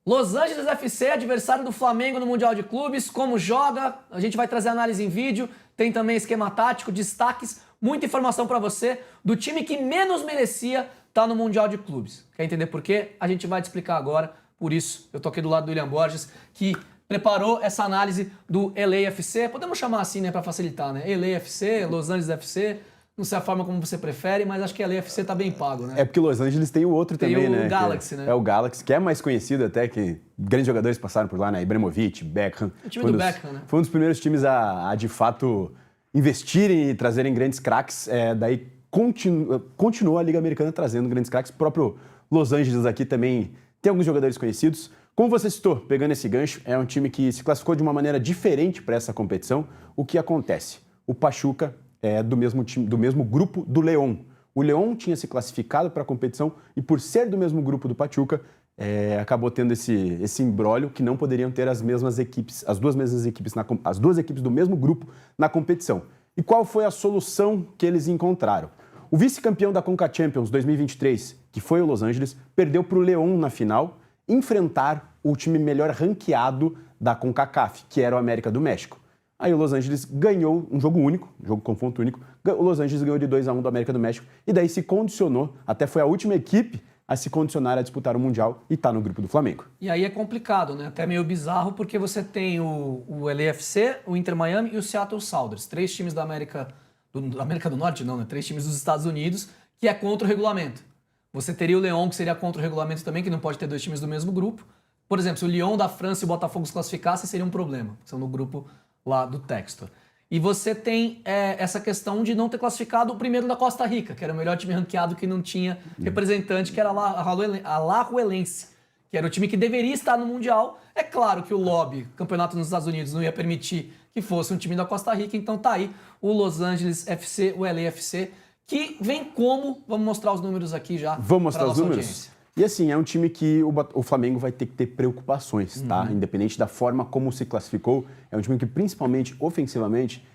Los Angeles FC, adversário do Flamengo no Mundial de Clubes, como joga, a gente vai trazer análise em vídeo, tem também esquema tático, destaques, muita informação pra você do time que menos merecia estar no Mundial de Clubes. Quer entender por quê? A gente vai te explicar agora, por isso eu tô aqui do lado do William Borges, que preparou essa análise do LAFC, podemos chamar assim, né, pra facilitar, né? LAFC, Los Angeles FC... Não sei a forma como você prefere, mas acho que a LAFC tá bem pago, né? É porque Los Angeles tem o outro tem também, o né? Galaxy, né? É o Galaxy, que é mais conhecido até, que grandes jogadores passaram por lá, né? Ibrahimovic, Beckham. O time do Beckham, né? Foi um dos primeiros times a de fato, investirem e trazerem grandes craques. Daí continuou a Liga Americana trazendo grandes craques. O próprio Los Angeles aqui também tem alguns jogadores conhecidos. Como você citou, pegando esse gancho, é um time que se classificou de uma maneira diferente para essa competição. O que acontece? O Pachuca é do mesmo grupo do León. O León tinha se classificado para a competição e, por ser do mesmo grupo do Pachuca, acabou tendo esse imbróglio que não poderiam ter as duas equipes do mesmo grupo na competição. E qual foi a solução que eles encontraram? O vice-campeão da Conca Champions 2023, que foi o Los Angeles, perdeu para o León na final enfrentar o time melhor ranqueado da CONCACAF, que era o América do México. Aí o Los Angeles ganhou um jogo único, um jogo confronto único. O Los Angeles ganhou de 2-1 do América do México e daí se condicionou, até foi a última equipe a se condicionar a disputar o Mundial e tá no grupo do Flamengo. E aí é complicado, né? Até meio bizarro, porque você tem o LAFC, o Inter Miami e o Seattle Sounders. 3 times da América do Norte, não, né? 3 times dos Estados Unidos, que é contra o regulamento. Você teria o León, que seria contra o regulamento também, que não pode ter 2 times do mesmo grupo. Por exemplo, se o Lyon da França e o Botafogo se classificassem, seria um problema. São no grupo lá do Textor. E você tem essa questão de não ter classificado o primeiro da Costa Rica, que era o melhor time ranqueado que não tinha representante, que era a Alajuelense, que era o time que deveria estar no Mundial. É claro que o lobby, campeonato nos Estados Unidos, não ia permitir que fosse um time da Costa Rica, então tá aí o Los Angeles FC, o LAFC, que vem como... Vamos mostrar os números aqui já. Vamos mostrar os números? Audiência. E assim, é um time que o Flamengo vai ter que ter preocupações, tá? Independente da forma como se classificou, é um time que, principalmente ofensivamente,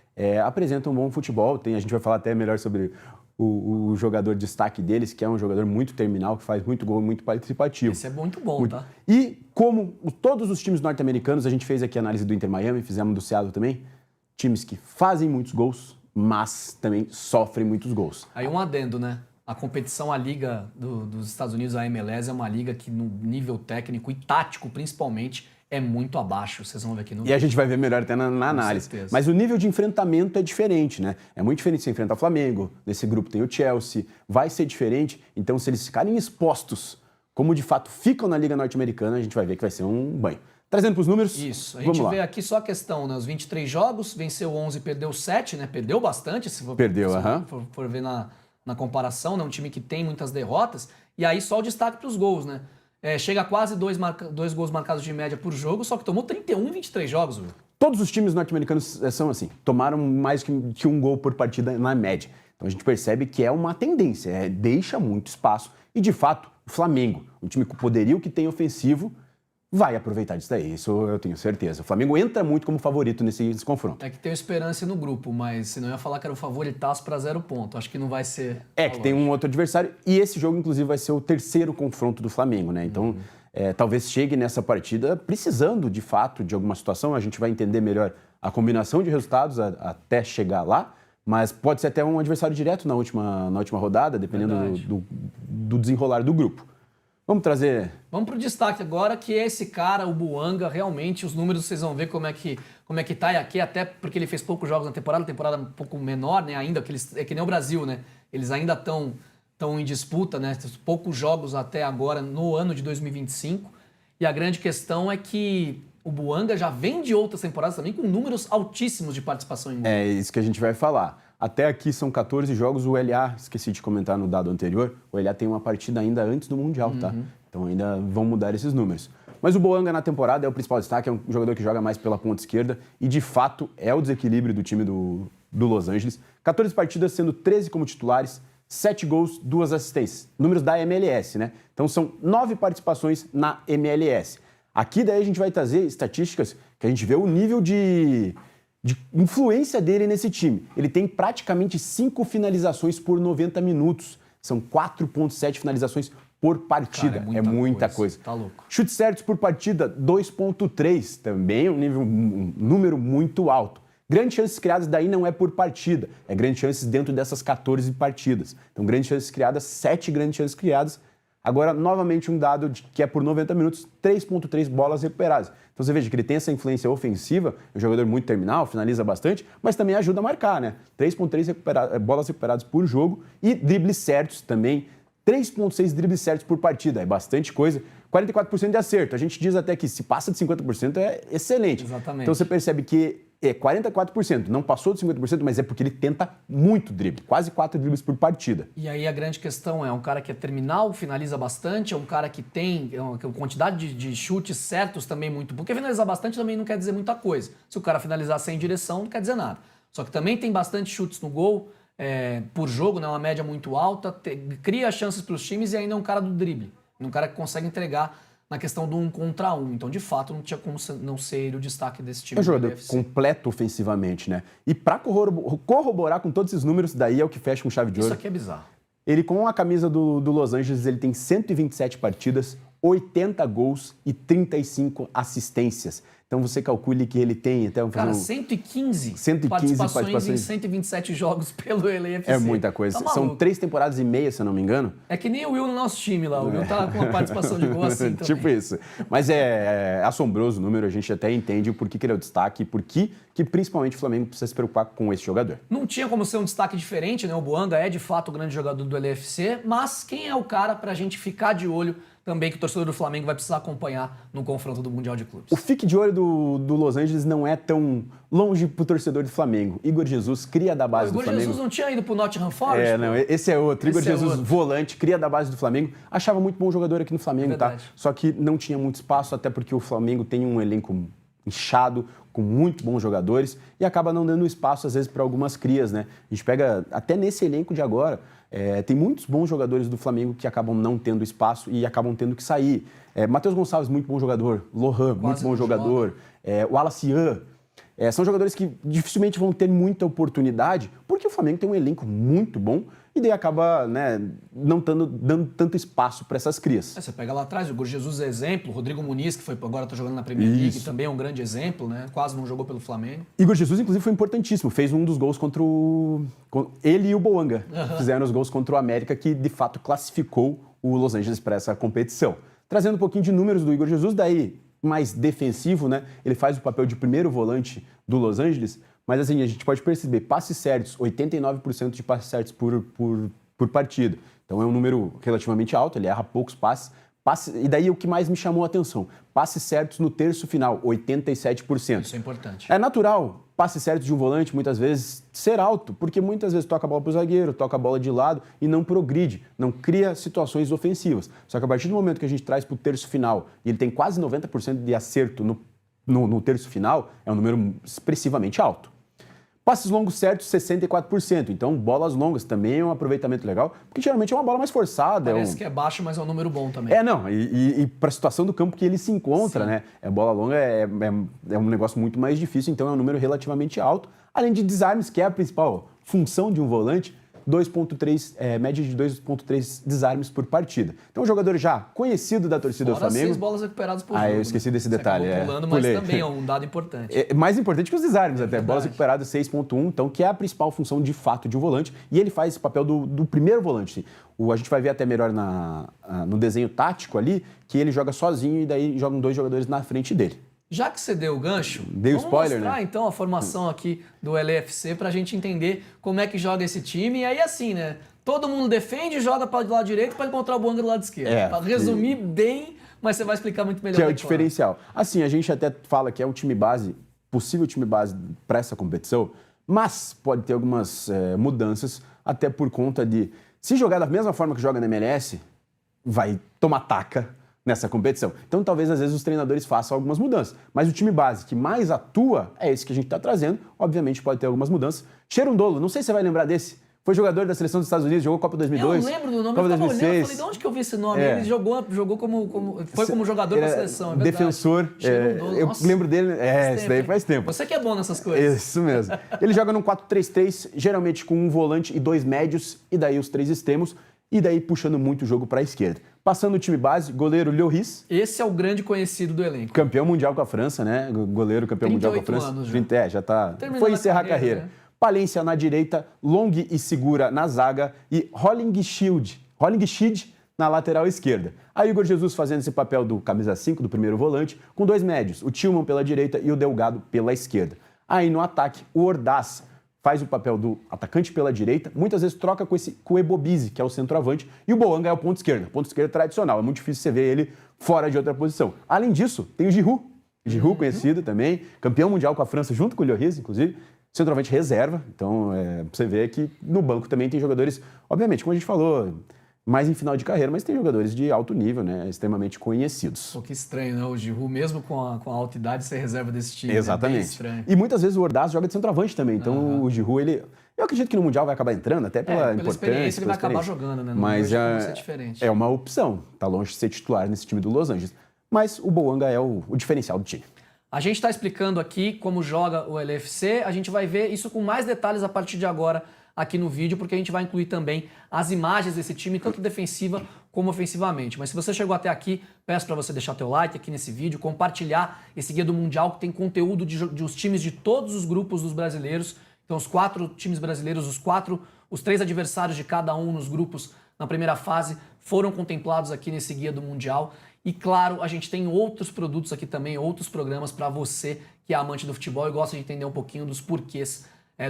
apresenta um bom futebol. A gente vai falar até melhor sobre o jogador de destaque deles, que é um jogador muito terminal, que faz muito gol, muito participativo. Esse é muito bom, tá? E como todos os times norte-americanos, a gente fez aqui a análise do Inter Miami, fizemos do Seattle também, times que fazem muitos gols, mas também sofrem muitos gols. Aí um adendo, né? A competição, a liga dos Estados Unidos, a MLS, é uma liga que no nível técnico e tático, principalmente, é muito abaixo. Vocês vão ver aqui no vídeo. E a gente vai ver melhor até na análise. certeza. Mas o nível de enfrentamento é diferente, né? É muito diferente se enfrentar o Flamengo, nesse grupo tem o Chelsea, vai ser diferente. Então, se eles ficarem expostos, como de fato ficam na liga norte-americana, a gente vai ver que vai ser um banho. Trazendo para os números, Isso, a gente vê aqui só a questão, né? Os 23 jogos, venceu 11, perdeu 7, né? Perdeu bastante, se for ver na comparação, né? Um time que tem muitas derrotas. E aí só o destaque para os gols, né? Chega a quase 2 gols marcados de média por jogo, só que tomou 31 em 23 jogos, Will. Todos os times norte-americanos são assim, tomaram mais que um gol por partida na média. Então a gente percebe que é uma tendência, deixa muito espaço. E de fato, o Flamengo, um time com poderio que tem ofensivo, vai aproveitar disso daí, isso eu tenho certeza. O Flamengo entra muito como favorito nesse confronto. É que tem esperança no grupo, mas senão eu ia falar que era o favoritaço para 0 ponto. Acho que não vai ser... Que tem um outro adversário e esse jogo, inclusive, vai ser o 3º confronto do Flamengo, né? Então, talvez chegue nessa partida precisando, de fato, de alguma situação. A gente vai entender melhor a combinação de resultados até chegar lá, mas pode ser até um adversário direto na última rodada, dependendo do desenrolar do grupo. Vamos pro destaque agora, que é esse cara, o Bouanga, realmente, os números vocês vão ver como é que tá, e aqui até porque ele fez poucos jogos na temporada um pouco menor, né, ainda, que é que nem o Brasil, né, eles ainda estão em disputa, né, poucos jogos até agora no ano de 2025, e a grande questão é que o Bouanga já vem de outras temporadas também com números altíssimos de participação em gol. É isso que a gente vai falar. Até aqui são 14 jogos, o LA, esqueci de comentar no dado anterior, o LA tem uma partida ainda antes do Mundial, tá? Então ainda vão mudar esses números. Mas o Bouanga na temporada é o principal destaque, é um jogador que joga mais pela ponta esquerda e de fato é o desequilíbrio do time do Los Angeles. 14 partidas, sendo 13 como titulares, 7 gols, 2 assistências. Números da MLS, né? Então são 9 participações na MLS. Aqui daí a gente vai trazer estatísticas que a gente vê o nível de influência dele nesse time. Ele tem praticamente 5 finalizações por 90 minutos. São 4,7 finalizações por partida. Cara, é muita coisa. Tá louco. Chutes certos por partida, 2,3. Também um número muito alto. Grandes chances criadas daí não é por partida, é grandes chances dentro dessas 14 partidas. Então, grandes chances criadas, 7 grandes chances criadas. Agora, novamente, um dado que é por 90 minutos, 3,3 bolas recuperadas. Então, você veja que ele tem essa influência ofensiva, é um jogador muito terminal, finaliza bastante, mas também ajuda a marcar, né? 3,3 bolas recuperadas por jogo e dribles certos também, 3,6 dribles certos por partida, é bastante coisa. 44% de acerto. A gente diz até que se passa de 50% é excelente. Exatamente. Então, você percebe que é 44%, não passou de 50%, mas é porque ele tenta muito drible, quase 4 dribles por partida. E aí a grande questão é um cara que é terminal, finaliza bastante, é um cara que tem uma quantidade de chutes certos também muito... Porque finalizar bastante também não quer dizer muita coisa. Se o cara finalizar sem direção, não quer dizer nada. Só que também tem bastante chutes no gol por jogo, né, uma média muito alta, cria chances para os times e ainda é um cara do drible. Um cara que consegue entregar na questão do 1 contra 1. Então, de fato, não tinha como não ser o destaque desse time. É um jogador completo ofensivamente, né? E para corroborar com todos esses números, daí é o que fecha com chave de ouro. Isso aqui é bizarro. Ele, com a camisa do Los Angeles, ele tem 127 partidas, 80 gols e 35 assistências. Então você calcule que ele tem até um... Cara, 115 participações em 127 jogos pelo LAFC. É muita coisa. Tá São 3 temporadas e meia, se eu não me engano. É que nem o Will no nosso time lá. O Will tá com uma participação de gol assim também. Tipo isso. Mas é assombroso o número, a gente até entende o porquê que ele é o destaque e por que principalmente o Flamengo precisa se preocupar com esse jogador. Não tinha como ser um destaque diferente, né? O Bouanga é de fato o grande jogador do LAFC, mas quem é o cara pra gente ficar de olho também que o torcedor do Flamengo vai precisar acompanhar no confronto do Mundial de Clubes? O fique de olho do Los Angeles não é tão longe pro torcedor do Flamengo. Igor Jesus, cria da base do Flamengo. Igor Jesus não tinha ido pro Nottingham Forest? Não, esse é outro. Igor Jesus, volante, cria da base do Flamengo. Achava muito bom jogador aqui no Flamengo, tá? Só que não tinha muito espaço, até porque o Flamengo tem um elenco inchado, com muito bons jogadores, e acaba não dando espaço, às vezes, para algumas crias, né? A gente pega, até nesse elenco de agora, tem muitos bons jogadores do Flamengo que acabam não tendo espaço e acabam tendo que sair. Matheus Gonçalves, muito bom jogador. Lohan, muito bom jogador. O Alacian. São jogadores que dificilmente vão ter muita oportunidade, porque o Flamengo tem um elenco muito bom e daí acaba, né, não dando tanto espaço para essas crias. Você pega lá atrás, o Igor Jesus é exemplo, o Rodrigo Muniz, que agora está jogando na Premier League, também é um grande exemplo, né? Quase não jogou pelo Flamengo. Igor Jesus, inclusive, foi importantíssimo. Fez um dos gols contra ele e o Bouanga. Fizeram os gols contra o América, que de fato classificou o Los Angeles para essa competição. Trazendo um pouquinho de números do Igor Jesus, daí mais defensivo, né? Ele faz o papel de primeiro volante do Los Angeles, mas assim, a gente pode perceber, passes certos, 89% de passes certos por partida. Então é um número relativamente alto, ele erra poucos passes. E daí o que mais me chamou a atenção, passes certos no terço final, 87%. Isso é importante. É natural, passes certos de um volante, muitas vezes, ser alto, porque muitas vezes toca a bola para o zagueiro, toca a bola de lado e não progride, não cria situações ofensivas. Só que a partir do momento que a gente traz para o terço final e ele tem quase 90% de acerto no terço final, é um número expressivamente alto. Passes longos certos, 64%. Então, bolas longas também é um aproveitamento legal, porque geralmente é uma bola mais forçada. Parece que é baixo, mas é um número bom também. E para a situação do campo que ele se encontra, né? A bola longa é um negócio muito mais difícil, então é um número relativamente alto. Além de desarmes, que é a principal função de um volante, 2,3, média de 2,3 desarmes por partida. Então, um jogador já conhecido da torcida do Flamengo. 6 bolas recuperadas por jogo. Eu esqueci desse detalhe. Pulando, mas também é um dado importante. É mais importante que os desarmes, até. Bolas recuperadas 6,1, então, que é a principal função de fato de um volante. E ele faz esse papel do primeiro volante. A gente vai ver até melhor no desenho tático ali, que ele joga sozinho e daí jogam 2 jogadores na frente dele. Já que você deu o gancho, vamos spoiler, mostrar então a formação aqui do LAFC pra gente entender como é que joga esse time. E aí assim, né? Todo mundo defende e joga para o lado direito para encontrar o Bouanga do lado esquerdo. Pra resumir bem, mas você vai explicar muito melhor. Que é o diferencial. Assim, a gente até fala que é um time base, possível time base para essa competição, mas pode ter algumas mudanças, até por conta de, se jogar da mesma forma que joga na MLS, vai tomar taca nessa competição. Então, talvez, às vezes, os treinadores façam algumas mudanças. Mas o time base que mais atua é esse que a gente está trazendo. Obviamente, pode ter algumas mudanças. Cherundolo, não sei se você vai lembrar desse. Foi jogador da seleção dos Estados Unidos, jogou Copa 2002. Eu lembro do nome, Copa eu tava 2006. olhando, eu falei, de onde que eu vi esse nome? Ele jogou como jogador da seleção, é verdade. Defensor. Eu lembro dele, isso daí faz tempo. Você que é bom nessas coisas. Isso mesmo. Ele joga num 4-3-3, geralmente com um volante e 2 médios, e daí os 3 extremos. e daí puxando muito o jogo para a esquerda. Passando o time base, goleiro Lloris. Esse é o grande conhecido do elenco. Campeão mundial com a França, né? Goleiro campeão mundial com a França. 38 anos já. Já tá. Terminando Foi a encerrar a carreira. né? Palência na direita, Long e Segura na zaga e Hollingschild na lateral esquerda. Aí Igor Jesus fazendo esse papel do camisa 5, do primeiro volante, com 2 médios, o Tillman pela direita e o Delgado pela esquerda. Aí no ataque, o Ordaz faz o papel do atacante pela direita, muitas vezes troca com o Ebobizi, que é o centroavante, e o Boanga é o ponto esquerda tradicional. É muito difícil você ver ele fora de outra posição. Além disso, tem o Giroud conhecido também, campeão mundial com a França, junto com o Lloris, inclusive, centroavante reserva. Então, você vê que no banco também tem jogadores, obviamente, como a gente falou, mais em final de carreira, mas tem jogadores de alto nível, né, extremamente conhecidos. Pô, que estranho, né? O Giroud, mesmo com a alta idade, ser reserva desse time. Exatamente. É bem estranho. E muitas vezes o Ordaz joga de centroavante também. Então o Giroud, eu acredito que no Mundial vai acabar entrando, até pela importância. Experiência ele vai acabar jogando, né? Não mas vai ser diferente. É uma opção. Tá longe de ser titular nesse time do Los Angeles. Mas o Boanga é o diferencial do time. A gente está explicando aqui como joga o LFC. A gente vai ver isso com mais detalhes a partir de agora aqui no vídeo, porque a gente vai incluir também as imagens desse time, tanto defensiva como ofensivamente. Mas se você chegou até aqui, peço para você deixar teu like aqui nesse vídeo, compartilhar esse Guia do Mundial que tem conteúdo de os times de todos os grupos dos brasileiros. Então os 4 times brasileiros, os 3 adversários de cada um nos grupos na primeira fase foram contemplados aqui nesse Guia do Mundial. E claro, a gente tem outros produtos aqui também, outros programas para você que é amante do futebol e gosta de entender um pouquinho dos porquês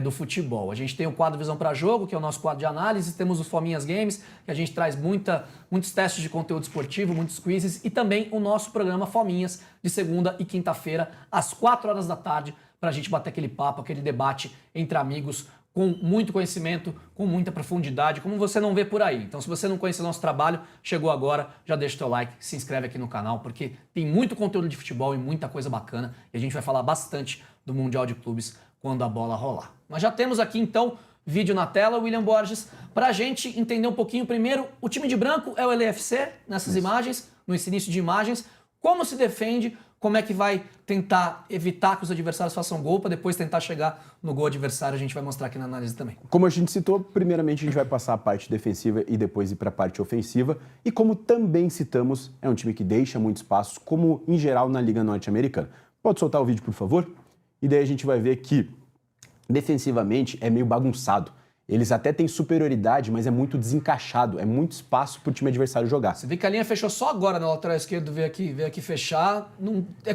do futebol. A gente tem o quadro Visão para Jogo, que é o nosso quadro de análise, temos os Fominhas Games, que a gente traz muitos testes de conteúdo esportivo, muitos quizzes, e também o nosso programa Fominhas, de segunda e quinta-feira, às 4 horas da tarde, para a gente bater aquele papo, aquele debate entre amigos, com muito conhecimento, com muita profundidade, como você não vê por aí. Então, se você não conhece o nosso trabalho, chegou agora, já deixa o teu like, se inscreve aqui no canal, porque tem muito conteúdo de futebol e muita coisa bacana, e a gente vai falar bastante do Mundial de Clubes quando a bola rolar. Mas já temos aqui, então, vídeo na tela, William Borges, para a gente entender um pouquinho. Primeiro, o time de branco é o LFC, nessas imagens, no início de imagens. Como se defende, como é que vai tentar evitar que os adversários façam gol, para depois tentar chegar no gol adversário, a gente vai mostrar aqui na análise também. Como a gente citou, primeiramente a gente vai passar a parte defensiva e depois ir para a parte ofensiva. E como também citamos, é um time que deixa muitos espaços, como em geral na Liga Norte-Americana. Pode soltar o vídeo, por favor? E daí a gente vai ver que defensivamente é meio bagunçado. Eles até têm superioridade, mas é muito desencaixado, é muito espaço para o time adversário jogar. Você vê que a linha fechou só agora na lateral esquerda, veio aqui fechar.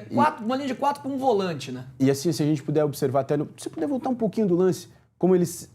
Uma linha de 4 para um volante, né? E assim, se a gente puder observar até, se você puder voltar um pouquinho do lance, como eles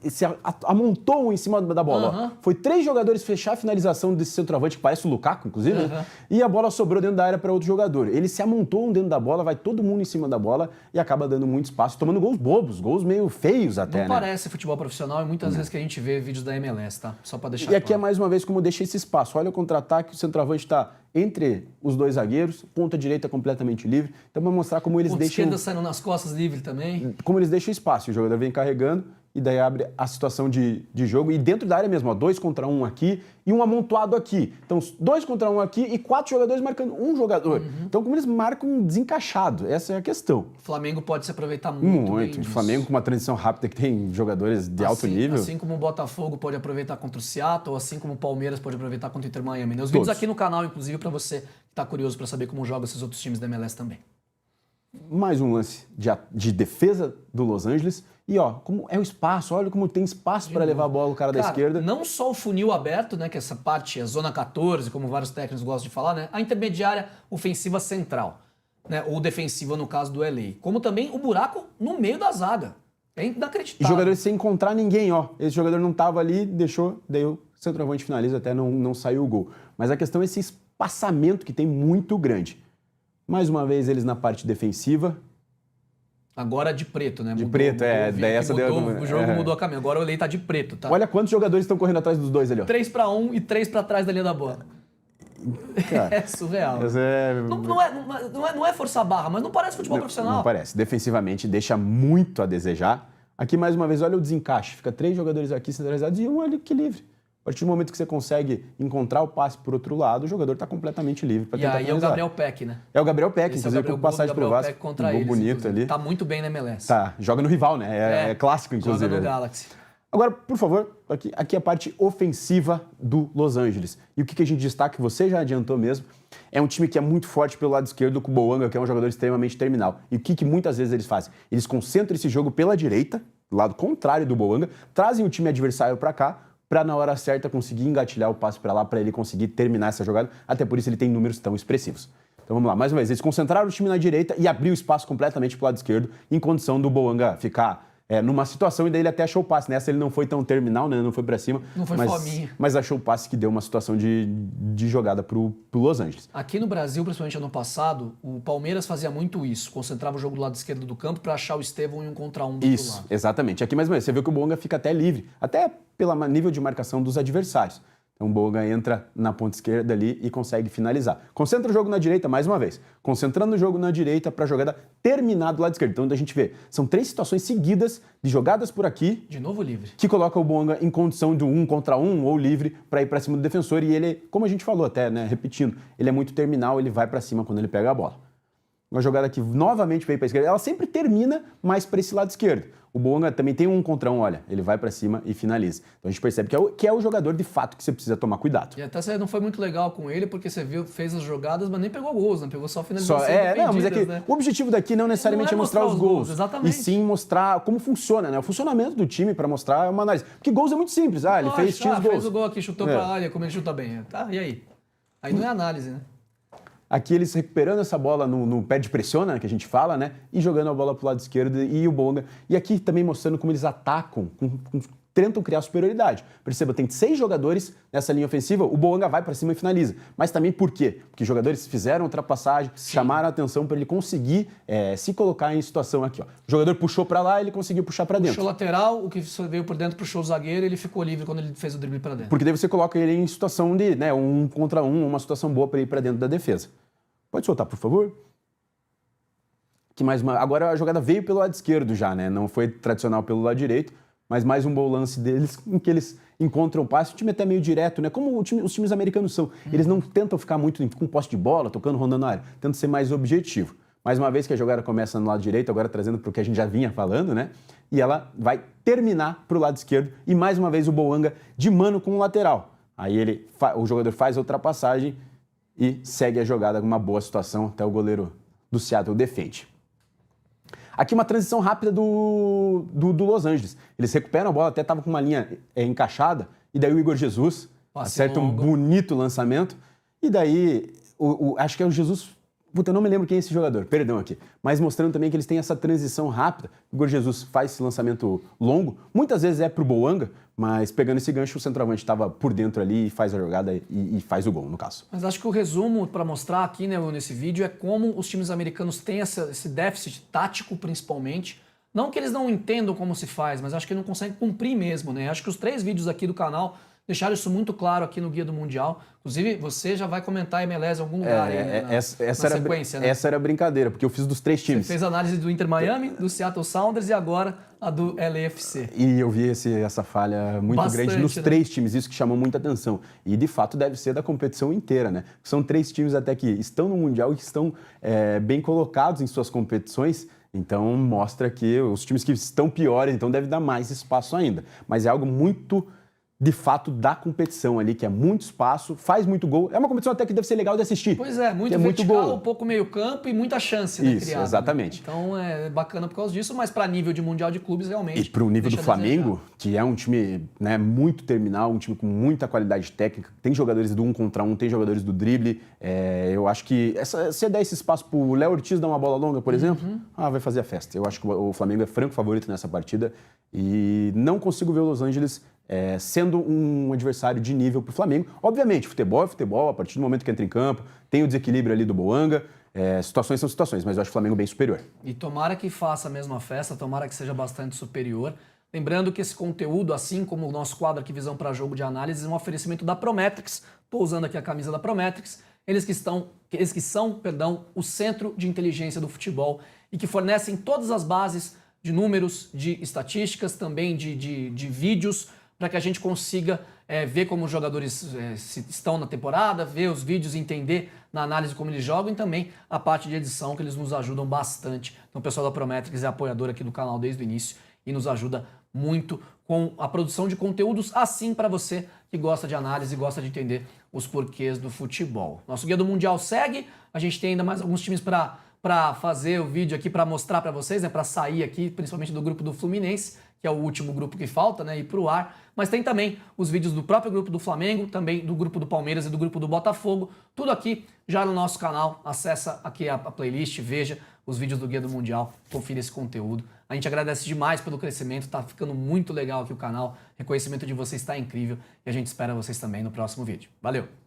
se amontou em cima da bola. Foi 3 jogadores fechar a finalização desse centroavante, que parece o Lukaku, inclusive, né? E a bola sobrou dentro da área para outro jogador. Eles se amontou dentro da bola, vai todo mundo em cima da bola e acaba dando muito espaço, tomando gols bobos, gols meio feios até, Não parece futebol profissional e muitas vezes que a gente vê vídeos da MLS, tá? Só para deixar E aqui claro. é mais uma vez como deixa esse espaço. Olha o contra-ataque, o centroavante está entre os 2 zagueiros, ponta direita completamente livre. Então, vai mostrar como eles Ponta deixam... esquerda saindo nas costas livre também. Como eles deixam espaço. O jogador vem carregando e daí abre a situação de jogo. E dentro da área mesmo, ó, 2 contra 1 aqui e um amontoado aqui. Então, 2 contra 1 aqui e 4 jogadores marcando um jogador. Então, como eles marcam desencaixado? Essa é a questão. O Flamengo pode se aproveitar muito bem O disso. Flamengo com uma transição rápida que tem jogadores de alto nível. Assim como o Botafogo pode aproveitar contra o Seattle, assim como o Palmeiras pode aproveitar contra o Inter Miami. Os vídeos aqui no canal, inclusive, para você que está curioso para saber como jogam esses outros times da MLS também. Mais um lance de defesa do Los Angeles. E ó, como é o espaço, olha como tem espaço para levar a bola o cara da esquerda. Não só o funil aberto, né, que essa parte, a zona 14, como vários técnicos gostam de falar, né, a intermediária ofensiva central, né, ou defensiva no caso do LA, como também o buraco no meio da zaga. É inacreditável. E jogadores sem encontrar ninguém, ó. Esse jogador não tava ali, deixou, daí o centroavante finaliza, até não saiu o gol. Mas a questão é esse espaçamento que tem muito grande. Mais uma vez eles na parte defensiva. Agora de preto, né? De preto, daí essa deu... O jogo mudou a caminho. Agora o LA tá de preto, tá? Olha quantos jogadores estão correndo atrás dos dois ali, ó. 3 para 1 e 3 para trás da linha da bola. Cara, é surreal. Não é forçar a barra, mas não parece futebol profissional. Não parece. Defensivamente deixa muito a desejar. Aqui, mais uma vez, olha o desencaixe. Fica 3 jogadores aqui centralizados e um ali que livre. A partir do momento que você consegue encontrar o passe por outro lado, o jogador está completamente livre para tentar finalizar. E aí é o Gabriel Peck, né? É o Gabriel Peck, Esse inclusive, com passagem pro Vasco. Contra um gol eles, bonito inclusive. ali. Tá muito bem na MLS. Tá, joga no rival, né? É clássico, inclusive. Joga no Galaxy. Agora, por favor, aqui a parte ofensiva do Los Angeles. E o que a gente destaca, que você já adiantou mesmo, é um time que é muito forte pelo lado esquerdo, com o Bouanga, que é um jogador extremamente terminal. E o que muitas vezes eles fazem? Eles concentram esse jogo pela direita, lado contrário do Bouanga, trazem o time adversário para cá, para na hora certa conseguir engatilhar o passe para lá, para ele conseguir terminar essa jogada. Até por isso ele tem números tão expressivos. Então vamos lá, mais uma vez, eles concentraram o time na direita e abriu o espaço completamente para o lado esquerdo, em condição do Bouanga ficar numa situação, e daí ele até achou o passe. Nessa ele não foi tão terminal, né? Não foi para cima. Não foi fominha. Mas achou o passe que deu uma situação de jogada pro Los Angeles. Aqui no Brasil, principalmente ano passado, o Palmeiras fazia muito isso. Concentrava o jogo do lado esquerdo do campo para achar o Estevão em um contra um do outro lado. Isso, exatamente. Aqui mais uma vez, você vê que o Bouanga fica até livre, até pelo nível de marcação dos adversários. Então o Bouanga entra na ponta esquerda ali e consegue finalizar. Concentra o jogo na direita, mais uma vez. Concentrando o jogo na direita para a jogada terminar do lado esquerdo. Então a gente vê, são 3 situações seguidas de jogadas por aqui. De novo livre. Que coloca o Bouanga em condição de 1 contra 1 ou livre para ir para cima do defensor. E ele, como a gente falou até, né, repetindo, ele é muito terminal, ele vai para cima quando ele pega a bola. Uma jogada que novamente veio para a esquerda, ela sempre termina mais para esse lado esquerdo. O Bouanga também tem 1 contra 1, olha, ele vai para cima e finaliza. Então a gente percebe que é o jogador de fato que você precisa tomar cuidado. E até você não foi muito legal com ele, porque você viu, fez as jogadas, mas nem pegou gols, né? Pegou só finalizações não, mas é que né? o objetivo daqui não necessariamente é mostrar os gols. Exatamente. E sim mostrar como funciona, né? O funcionamento do time para mostrar uma análise. Porque gols é muito simples. Ele fez X gols. Fez o gol aqui, chutou pra área, como ele chuta bem. Tá, e aí? Aí não é análise, né? Aqui eles recuperando essa bola no pé de pressiona, né, que a gente fala, né? E jogando a bola pro lado esquerdo e o Bouanga. E aqui também mostrando como eles atacam, tentam criar superioridade. Perceba, tem 6 jogadores nessa linha ofensiva, o Bouanga vai para cima e finaliza. Mas também por quê? Porque jogadores fizeram ultrapassagem, chamaram a atenção para ele conseguir se colocar em situação aqui. Ó. O jogador puxou para lá, ele conseguiu puxar para dentro. Puxou lateral, o que veio por dentro puxou o zagueiro, ele ficou livre quando ele fez o drible para dentro. Porque daí você coloca ele em situação de 1 contra 1, uma situação boa para ir para dentro da defesa. Pode soltar, por favor? Aqui mais uma. Agora a jogada veio pelo lado esquerdo já, né? Não foi tradicional pelo lado direito, mas mais um bom lance deles em que eles encontram o passe. O time até meio direto, né? Como os times americanos são. Eles não tentam ficar muito com posse de bola, tocando, rondando a área. Tentam ser mais objetivo. Mais uma vez que a jogada começa no lado direito, agora trazendo para o que a gente já vinha falando, né? E ela vai terminar para o lado esquerdo. E mais uma vez o Bouanga de mano com o lateral. Aí o jogador faz a ultrapassagem e segue a jogada com uma boa situação até o goleiro do Seattle defende. Aqui uma transição rápida do Los Angeles. Eles recuperam a bola, até estava com uma linha encaixada, e daí o Igor Jesus acerta um bonito lançamento, e daí acho que é o Jesus... Puta, eu não me lembro quem é esse jogador, perdão aqui. Mas mostrando também que eles têm essa transição rápida. O Igor Jesus faz esse lançamento longo, muitas vezes é pro Bouanga, mas pegando esse gancho, o centroavante estava por dentro ali e faz a jogada e faz o gol, no caso. Mas acho que o resumo para mostrar aqui, né, nesse vídeo é como os times americanos têm esse déficit tático, principalmente. Não que eles não entendam como se faz, mas acho que não conseguem cumprir mesmo, né? Acho que os 3 vídeos aqui do canal deixaram isso muito claro aqui no Guia do Mundial. Inclusive, você já vai comentar MLS em algum lugar aí, né, na sequência, né? Essa era a brincadeira, porque eu fiz dos 3 times. Você fez a análise do Inter Miami, do Seattle Sounders e agora a do LAFC. E eu vi essa falha muito grande nos 3 times, isso que chamou muita atenção. E, de fato, deve ser da competição inteira, né? São 3 times até que estão no Mundial e que estão bem colocados em suas competições. Então, mostra que os times que estão piores, então deve dar mais espaço ainda. Mas é algo muito... de fato, da competição ali, que é muito espaço, faz muito gol. É uma competição até que deve ser legal de assistir. Pois é, muito vertical, gol. Um pouco meio campo e muita chance, né, Isso, criada, exatamente. Né? Então é bacana por causa disso, mas para nível de Mundial de Clubes, realmente... E para o nível do Flamengo, que é um time, né, muito terminal, um time com muita qualidade técnica, tem jogadores do 1 contra 1, tem jogadores do drible, eu acho que se der esse espaço para o Léo Ortiz dar uma bola longa, por exemplo, vai fazer a festa. Eu acho que o Flamengo é franco favorito nessa partida e não consigo ver o Los Angeles sendo um adversário de nível para o Flamengo. Obviamente, futebol é futebol, a partir do momento que entra em campo, tem o desequilíbrio ali do Bouanga, situações são situações, mas eu acho o Flamengo bem superior. E tomara que faça a mesma festa, tomara que seja bastante superior. Lembrando que esse conteúdo, assim como o nosso quadro aqui Visão para Jogo de Análise, é um oferecimento da Prometrics. Estou usando aqui a camisa da Prometrics. Eles que são, o centro de inteligência do futebol e que fornecem todas as bases de números, de estatísticas, também de vídeos, para que a gente consiga ver como os jogadores estão na temporada, ver os vídeos, entender na análise como eles jogam e também a parte de edição, que eles nos ajudam bastante. Então o pessoal da Prometrics é apoiador aqui do canal desde o início e nos ajuda muito com a produção de conteúdos assim para você que gosta de análise e gosta de entender os porquês do futebol. Nosso Guia do Mundial segue, a gente tem ainda mais alguns times para fazer o vídeo aqui, para mostrar para vocês, né, para sair aqui, principalmente do grupo do Fluminense, que é o último grupo que falta, né, ir para o ar. Mas tem também os vídeos do próprio grupo do Flamengo, também do grupo do Palmeiras e do grupo do Botafogo. Tudo aqui já no nosso canal. Acessa aqui a playlist, veja os vídeos do Guia do Mundial, confira esse conteúdo. A gente agradece demais pelo crescimento, tá ficando muito legal aqui o canal. O reconhecimento de vocês está incrível e a gente espera vocês também no próximo vídeo. Valeu!